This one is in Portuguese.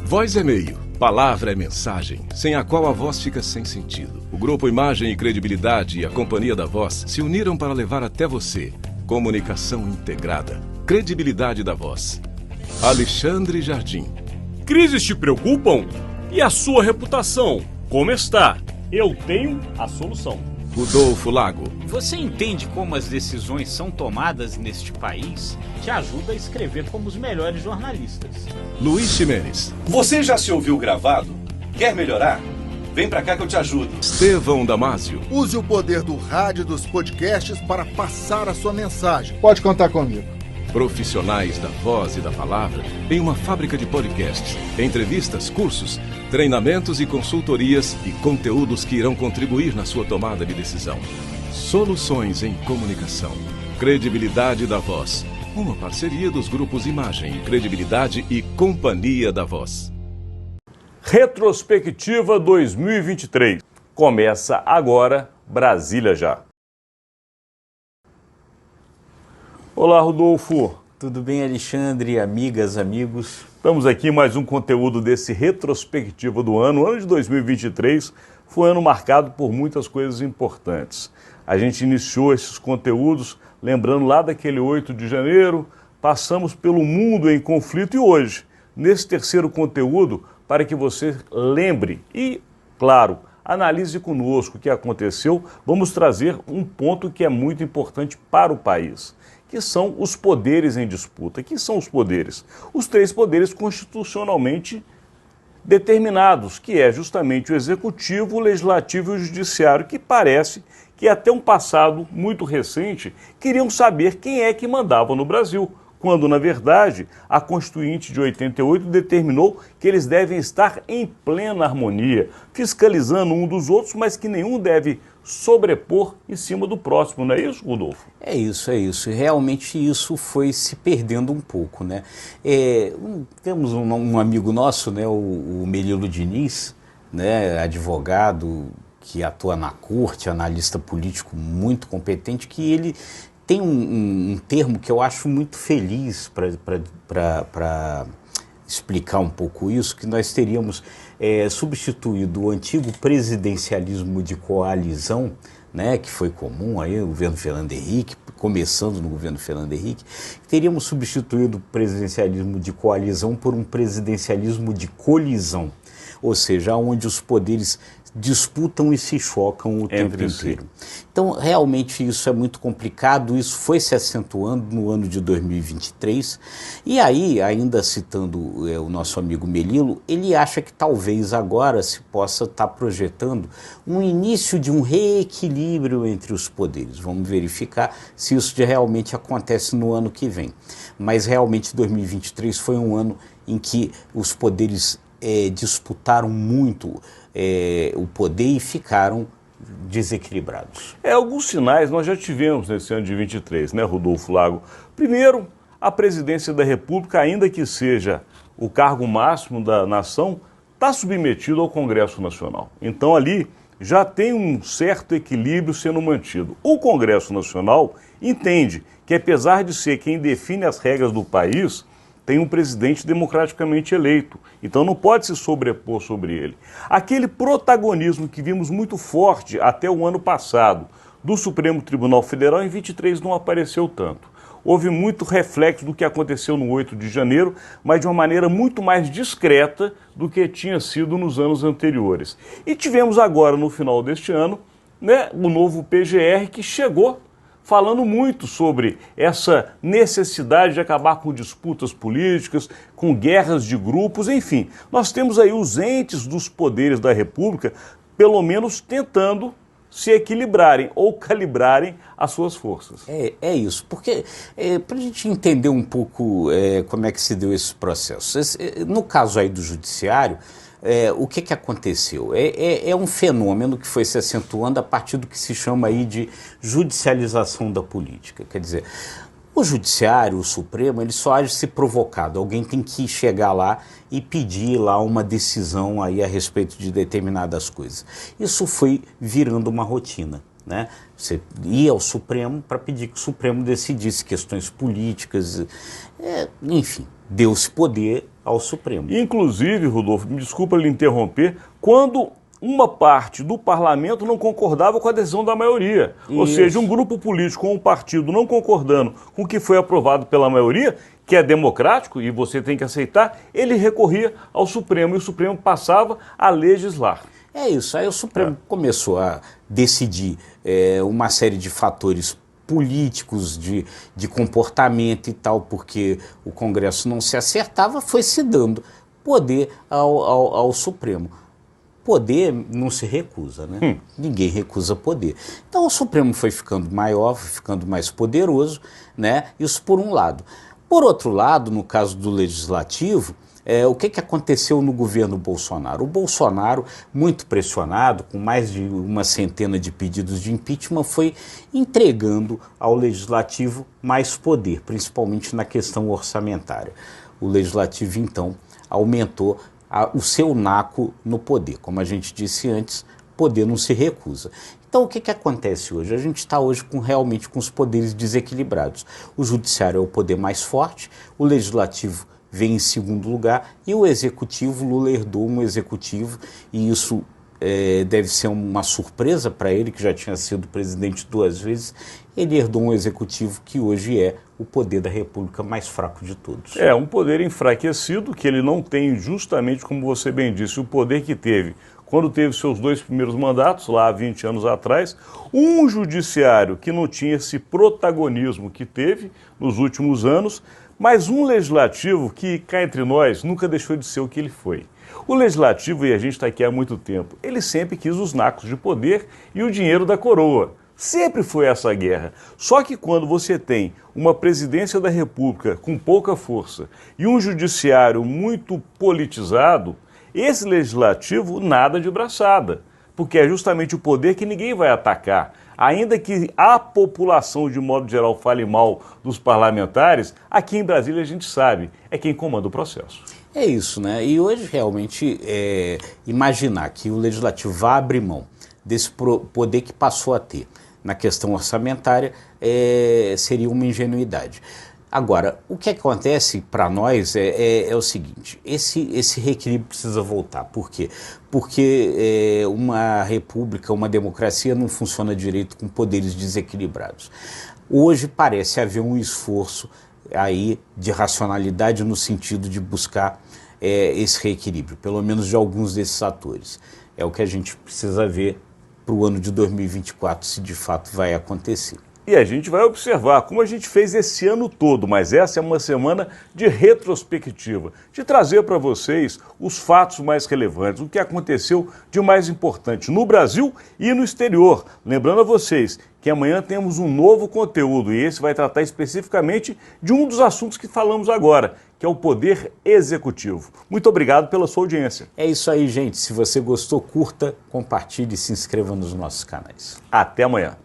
Voz é meio, palavra é mensagem, sem a qual a voz fica sem sentido. O Grupo Imagem e Credibilidade e a Companhia da Voz se uniram para levar até você comunicação integrada, credibilidade da voz. Alexandre Jardim. Crises te preocupam? E a sua reputação? Como está? Eu tenho a solução. Rodolfo Lago. Você entende como as decisões são tomadas neste país? Te ajuda a escrever como os melhores jornalistas. Luiz Ximenes. Você já se ouviu gravado? Quer melhorar? Vem pra cá que eu te ajudo. Estevão Damásio. Use o poder do rádio e dos podcasts para passar a sua mensagem. Pode contar comigo. Profissionais da voz e da palavra em uma fábrica de podcasts, entrevistas, cursos, treinamentos e consultorias e conteúdos que irão contribuir na sua tomada de decisão. Soluções em comunicação. Credibilidade da Voz. Uma parceria dos grupos Imagem, Credibilidade e Companhia da Voz. Retrospectiva 2023. Começa agora, Brasília Já. Olá, Rodolfo. Tudo bem, Alexandre, amigas, amigos? Estamos aqui em mais um conteúdo desse Retrospectiva do ano. O ano de 2023 foi um ano marcado por muitas coisas importantes. A gente iniciou esses conteúdos lembrando lá daquele 8 de janeiro, passamos pelo mundo em conflito e hoje, nesse terceiro conteúdo, para que você lembre e, claro, analise conosco o que aconteceu, vamos trazer um ponto que é muito importante para o país, que são os poderes em disputa. Que são os poderes? Os três poderes constitucionalmente determinados, que é justamente o Executivo, o Legislativo e o Judiciário, que parece que até um passado muito recente queriam saber quem é que mandava no Brasil, quando, na verdade, a Constituinte de 88 determinou que eles devem estar em plena harmonia, fiscalizando um dos outros, mas que nenhum deve sobrepor em cima do próximo, não é isso, Rodolfo? É isso. E realmente isso foi se perdendo um pouco, né? Temos um amigo nosso, né, o Melilo Diniz, né, advogado que atua na corte, analista político muito competente, que ele tem um termo que eu acho muito feliz para explicar um pouco isso, que nós teríamos substituído o antigo presidencialismo de coalizão, né, que foi comum aí no governo Fernando Henrique, começando no governo Fernando Henrique, teríamos substituído o presidencialismo de coalizão por um presidencialismo de colisão, ou seja, onde os poderes disputam e se chocam o tempo inteiro. Então, realmente isso é muito complicado, isso foi se acentuando no ano de 2023, e aí, ainda citando o nosso amigo Melilo, ele acha que talvez agora se possa estar projetando um início de um reequilíbrio entre os poderes. Vamos verificar se isso realmente acontece no ano que vem. Mas realmente 2023 foi um ano em que os poderes disputaram muito o poder e ficaram desequilibrados. Alguns sinais nós já tivemos nesse ano de 23, né, Rodolfo Lago? Primeiro, a presidência da República, ainda que seja o cargo máximo da nação, está submetido ao Congresso Nacional. Então ali já tem um certo equilíbrio sendo mantido. O Congresso Nacional entende que, apesar de ser quem define as regras do país, tem um presidente democraticamente eleito, então não pode se sobrepor sobre ele. Aquele protagonismo que vimos muito forte até o ano passado do Supremo Tribunal Federal, em 23 não apareceu tanto. Houve muito reflexo do que aconteceu no 8 de janeiro, mas de uma maneira muito mais discreta do que tinha sido nos anos anteriores. E tivemos agora, no final deste ano, né, o novo PGR que chegou falando muito sobre essa necessidade de acabar com disputas políticas, com guerras de grupos, enfim. Nós temos aí os entes dos poderes da República, pelo menos tentando se equilibrarem ou calibrarem as suas forças. É isso, porque para a gente entender um pouco como é que se deu esse processo, no caso aí do judiciário, o que aconteceu? É um fenômeno que foi se acentuando a partir do que se chama aí de judicialização da política. Quer dizer, o judiciário, o Supremo, ele só age se provocado. Alguém tem que chegar lá e pedir lá uma decisão aí a respeito de determinadas coisas. Isso foi virando uma rotina, né? Você ia ao Supremo para pedir que o Supremo decidisse questões políticas, enfim, deu-se poder ao Supremo. Inclusive, Rodolfo, me desculpa lhe interromper, quando uma parte do parlamento não concordava com a decisão da maioria. Ou seja, um grupo político ou um partido não concordando com o que foi aprovado pela maioria, que é democrático e você tem que aceitar, ele recorria ao Supremo e o Supremo passava a legislar. É isso, aí o Supremo começou a decidir uma série de fatores políticos, de comportamento e tal, porque o Congresso não se acertava, foi se dando poder ao Supremo. Poder não se recusa, né? Ninguém recusa poder. Então o Supremo foi ficando maior, foi ficando mais poderoso, né? Isso por um lado. Por outro lado, no caso do Legislativo, o que aconteceu no governo Bolsonaro? O Bolsonaro, muito pressionado, com mais de uma centena de pedidos de impeachment, foi entregando ao Legislativo mais poder, principalmente na questão orçamentária. O Legislativo, então, aumentou o seu naco no poder. Como a gente disse antes, poder não se recusa. Então o que acontece hoje? A gente está hoje realmente com os poderes desequilibrados. O judiciário é o poder mais forte, o legislativo vem em segundo lugar e o executivo, Lula herdou um executivo e isso deve ser uma surpresa para ele, que já tinha sido presidente 2 vezes. Ele herdou um executivo que hoje é o poder da República mais fraco de todos. É um poder enfraquecido, que ele não tem justamente, como você bem disse, o poder que teve quando teve seus 2 primeiros mandatos, lá há 20 anos atrás, um judiciário que não tinha esse protagonismo que teve nos últimos anos, mas um legislativo que, cá entre nós, nunca deixou de ser o que ele foi. O legislativo, e a gente está aqui há muito tempo, ele sempre quis os nacos de poder e o dinheiro da coroa. Sempre foi essa guerra. Só que quando você tem uma presidência da República com pouca força e um judiciário muito politizado, esse legislativo nada de braçada, porque é justamente o poder que ninguém vai atacar. Ainda que a população, de modo geral, fale mal dos parlamentares, aqui em Brasília a gente sabe, é quem comanda o processo. É isso, né? E hoje realmente imaginar que o legislativo vá abrir mão desse poder que passou a ter na questão orçamentária seria uma ingenuidade. Agora, o que acontece para nós é o seguinte, esse reequilíbrio precisa voltar. Por quê? Porque uma república, uma democracia não funciona direito com poderes desequilibrados. Hoje parece haver um esforço aí de racionalidade no sentido de buscar esse reequilíbrio, pelo menos de alguns desses atores. É o que a gente precisa ver para o ano de 2024, se de fato vai acontecer. E a gente vai observar, como a gente fez esse ano todo, mas essa é uma semana de retrospectiva, de trazer para vocês os fatos mais relevantes, o que aconteceu de mais importante no Brasil e no exterior. Lembrando a vocês que amanhã temos um novo conteúdo e esse vai tratar especificamente de um dos assuntos que falamos agora, que é o poder executivo. Muito obrigado pela sua audiência. É isso aí, gente. Se você gostou, curta, compartilhe e se inscreva nos nossos canais. Até amanhã.